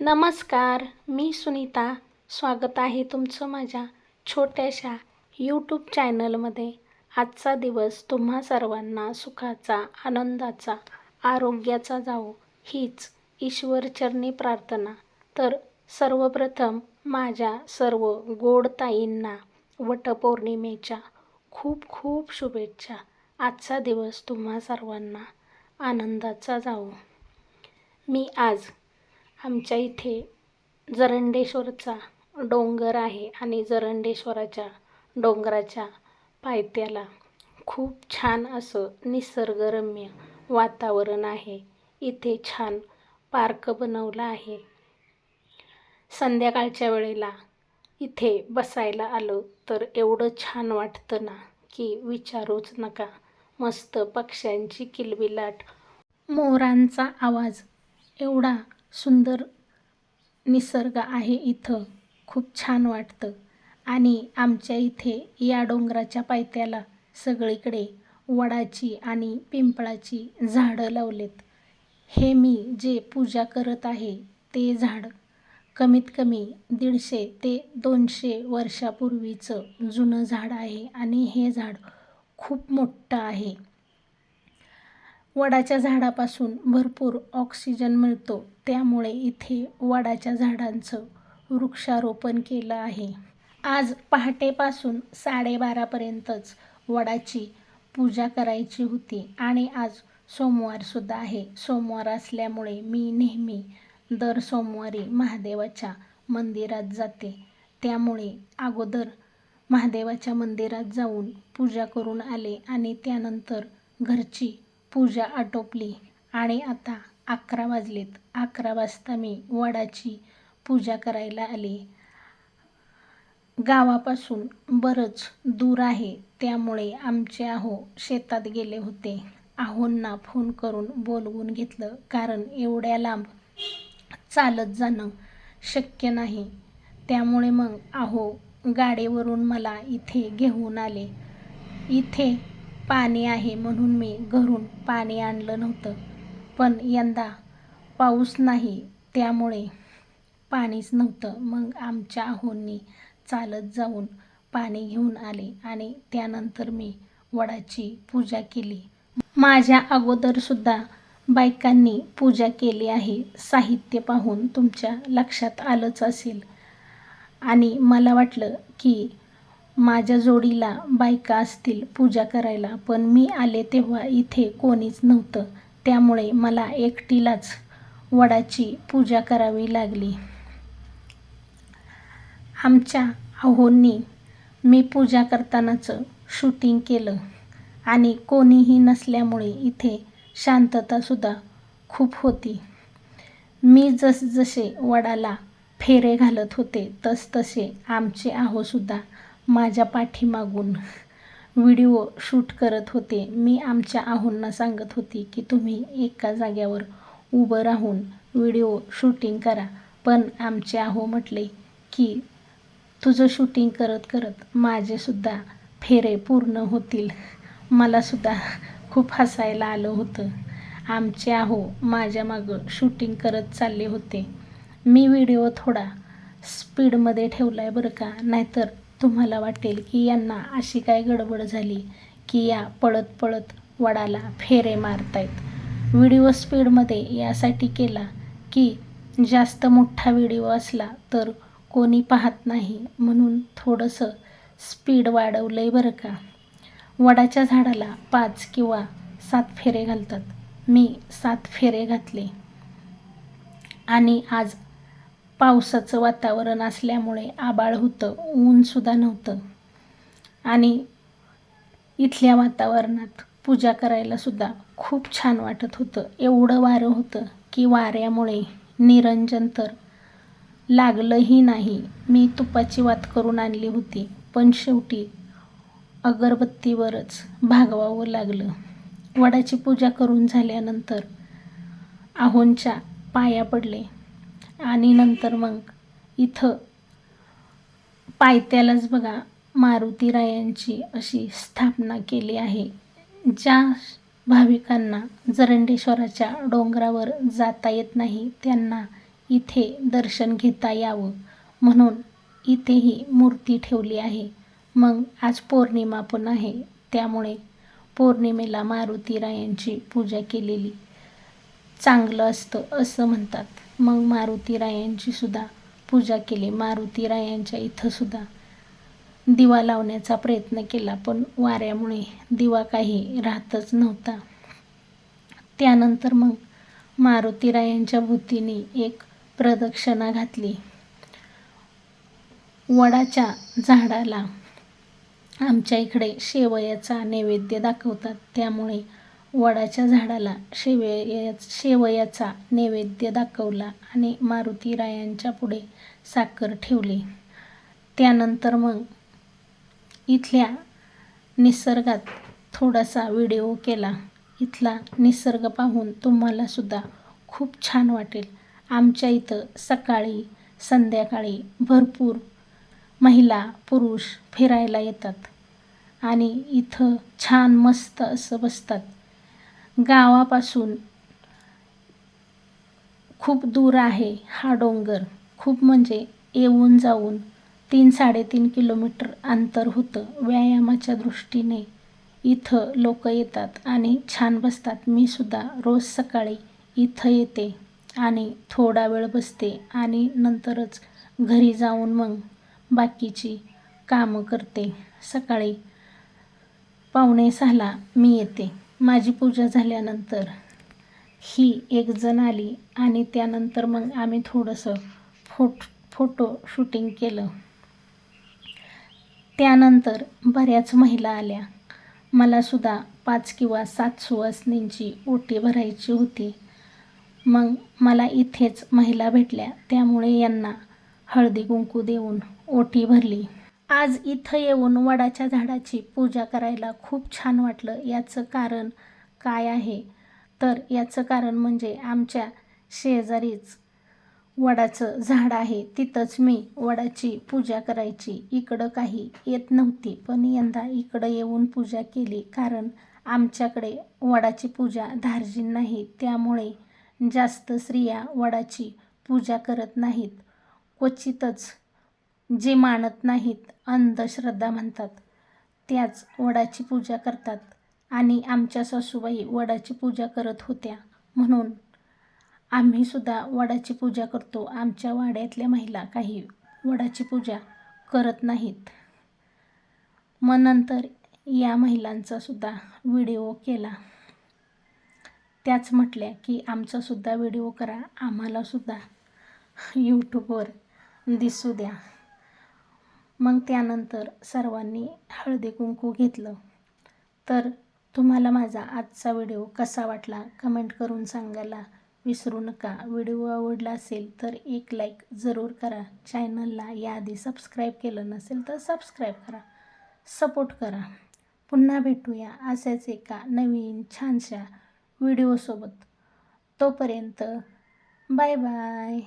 नमस्कार, मी सुनीता. स्वागत आहे तुमचं माझ्या छोट्याशा यूट्यूब चॅनलमध्ये. आजचा दिवस तुम्हा सर्वांना सुखाचा, आनंदाचा, आरोग्याचा जावो हीच ईश्वरचरणी प्रार्थना. तर सर्वप्रथम माझ्या सर्व गोड ताईंना वटपौर्णिमेच्या खूप खूप शुभेच्छा. आजचा दिवस तुम्हा सर्वांना आनंदाचा जावो. मी आज आमच्या इथे जरंडेश्वरचा डोंगर आहे आणि जरंडेश्वराच्या डोंगराच्या पायथ्याला खूप छान असं निसर्गरम्य वातावरण आहे. इथे छान पार्क बनवला आहे. संध्याकाळच्या वेळेला इथे बसायला आलं तर एवढं छान वाटतं ना की विचारूच नका. मस्त पक्ष्यांची किलबिलाट, मोरांचा आवाज, एवढा सुंदर निसर्ग आहे इथं. खूप छान वाटतं. आणि आमच्या इथे या डोंगराच्या पायथ्याला सगळीकडे वडाची आणि पिंपळाची झाडं लावलेत. हे मी जे पूजा करत आहे ते झाड कमीत कमी 150 ते 200 वर्षापूर्वीचं जुनं झाड आहे आणि हे झाड खूप मोठं आहे. वडाच्या झाडापासून भरपूर ऑक्सिजन मिळतो, त्यामुळे इथे वडाच्या झाडांचं वृक्षारोपण केलं आहे. आज पहाटेपासून 12:30पर्यंतच वडाची पूजा करायची होती आणि आज सोमवारसुद्धा आहे. सोमवार असल्यामुळे मी नेहमी दर सोमवारी महादेवाच्या मंदिरात जाते. त्यामुळे अगोदर महादेवाच्या मंदिरात जाऊन पूजा करून आले आणि त्यानंतर घरची पूजा आटोपली आणि आता 11 वाजलेत. 11 वाजता मी वडाची पूजा करायला आले. गावापासून बरंच दूर आहे, त्यामुळे आमचे आहो शेतात गेले होते. आहोंना फोन करून बोलवून घेतलं, कारण एवढ्या लांब चालत जाणं शक्य नाही. त्यामुळे मग आहो गाडीवरून मला इथे घेऊन आले. इथे पाणी आहे म्हणून मी घरून पाणी आणलं नव्हतं, पण यंदा पाऊस नाही त्यामुळे पाणीच नव्हतं. मग आमच्या आहोंनी चालत जाऊन पाणी घेऊन आले आणि त्यानंतर मी वडाची पूजा केली. माझ्या अगोदरसुद्धा बायकांनी पूजा केली आहे. साहित्य पाहून तुमच्या लक्षात आलंच असेल. आणि मला वाटलं की माझ्या जोडीला बायका असतील पूजा करायला, पण मी आले तेव्हा इथे कोणीच नव्हतं. त्यामुळे मला एकटीलाच वडाची पूजा करावी लागली. आमच्या आहोंनी मी पूजा करतानाचं शूटिंग केलं आणि कोणीही नसल्यामुळे इथे शांततासुद्धा खूप होती. मी जसजसे वडाला फेरे घालत होते तसतसे आमचे आहोसुद्धा माझ्या पाठीमागून व्हिडिओ शूट करत होते. मी आमच्या आहोंना सांगत होती की तुम्ही एका जाग्यावर उभं राहून व्हिडिओ शूटिंग करा, पण आमचे आहो म्हटले की तुझं शूटिंग करत करत माझेसुद्धा फेरे पूर्ण होतील. मलासुद्धा खूप हसायला आलं होतं. आमचे आहो माझ्या मागं शूटिंग करत चालले होते. मी व्हिडिओ थोडा स्पीडमध्ये ठेवला आहे बरं का, नाहीतर तुम्हाला वाटेल की यांना अशी काय गडबड झाली की या पळत पळत वडाला फेरे मारतायत. व्हिडिओ स्पीडमध्ये यासाठी केला की जास्त मोठा व्हिडिओ असला तर कोणी पाहत नाही, म्हणून थोडंसं स्पीड वाढवलं आहे बरं का. वडाच्या झाडाला 5 किंवा 7 फेरे घालतात. मी 7 फेरे घातले. आणि आज पावसाचं वातावरण असल्यामुळे आभाळ होतं, ऊनसुद्धा नव्हतं. आणि इथल्या वातावरणात पूजा करायलासुद्धा खूप छान वाटत होतं. एवढं वारं होतं की वाऱ्यामुळे निरंजन तर लागलंही नाही. मी तुपाची वात करून आणली होती, पण शेवटी अगरबत्तीवरच भागवावं लागलं. वडाची पूजा करून झाल्यानंतर आहोंच्या पाया पडले आणि नंतर मग इथं पायथ्यालाच बघा मारुतीरायांची अशी स्थापना केली आहे. ज्या भाविकांना जरंडेश्वराच्या डोंगरावर जाता येत नाही त्यांना इथे दर्शन घेता यावं म्हणून इथेही मूर्ती ठेवली आहे. मग आज पौर्णिमा पण आहे, त्यामुळे पौर्णिमेला मारुतीरायांची पूजा केलेली चांगलं असतं असं म्हणतात. मग मारुतीरायांची सुद्धा पूजा केली. मारुतीरायांच्या इथं सुद्धा दिवा लावण्याचा प्रयत्न केला, पण वाऱ्यामुळे दिवा काही राहतच नव्हता. त्यानंतर मग मारुतीरायांच्या भोवतीने एक प्रदक्षिणा घातली. वडाच्या झाडाला आमच्या इकडे शेवयाचा नैवेद्य दाखवतात, त्यामुळे वडाच्या झाडाला शेवयाचा नैवेद्य दाखवला आणि मारुतीरायांच्या पुढे साखर ठेवली. त्यानंतर मग इथल्या निसर्गात थोडासा व्हिडिओ केला. इथला निसर्ग पाहून तुम्हाला सुद्धा खूप छान वाटेल. आमच्या इथं सकाळी संध्याकाळी भरपूर महिला पुरुष फिरायला येतात आणि इथं छान मस्त असं बसतात. गावापासून खूप दूर आहे हा डोंगर. खूप म्हणजे येऊन जाऊन 3-3.5 किलोमीटर अंतर होतं. व्यायामाच्या दृष्टीने इथं लोक येतात आणि छान बसतात. मी सुद्धा रोज सकाळी इथं येते आणि थोडा वेळ बसते आणि नंतरच घरी जाऊन मग बाकीची कामं करते. सकाळी 5:45ला मी येते. माझी पूजा झाल्यानंतर ही एक जण आली आणि त्यानंतर मग आम्ही थोडंसं फोटो शूटिंग केलं. त्यानंतर बऱ्याच महिला आल्या. मला सुद्धा 5 किंवा 7 सुवासिनींची ओटी भरायची होती. मग मला इथेच महिला भेटल्या, त्यामुळे यांना हळदी कुंकू देऊन ओटी भरली. आज इथं येऊन वडाच्या झाडाची पूजा करायला खूप छान वाटलं. याचं कारण काय आहे तर याचं कारण म्हणजे आमच्या शेजारीच वडाचं झाड आहे. तिथंच मी वडाची पूजा करायची. इकडं काही येत नव्हती, पण यंदा इकडं येऊन पूजा केली. कारण आमच्याकडे वडाची पूजा धार्जिन नाही, त्यामुळे जास्त स्त्रिया वडाची पूजा करत नाहीत. क्वचितच जे मानत नाहीत, अंधश्रद्धा म्हणतात, त्याच वडाची पूजा करतात आणि आमच्या सासूबाई वडाची पूजा करत होत्या म्हणून आम्ही सुद्धा वडाची पूजा करतो. आमच्या वाड्यातल्या महिला काही वडाची पूजा करत नाहीत. मग नंतर या महिलांचा सुद्धा व्हिडिओ केला. त्याच म्हटल्या की आमचा सुद्धा व्हिडिओ करा, आम्हाला सुद्धा यूट्यूबवर दिसू द्या. मग त्यानंतर सर्वांनी हळदी कुंकू घेतलं. तर तुम्हाला माझा आजचा व्हिडिओ कसा वाटला कमेंट करून सांगायला विसरू नका. व्हिडिओ आवडला असेल तर एक लाईक जरूर करा. चॅनलला याआधी सबस्क्राईब केलं नसेल तर सबस्क्राईब करा, सपोर्ट करा. पुन्हा भेटूया अशाच एका नवीन छानशा व्हिडिओसोबत. तोपर्यंत बाय बाय.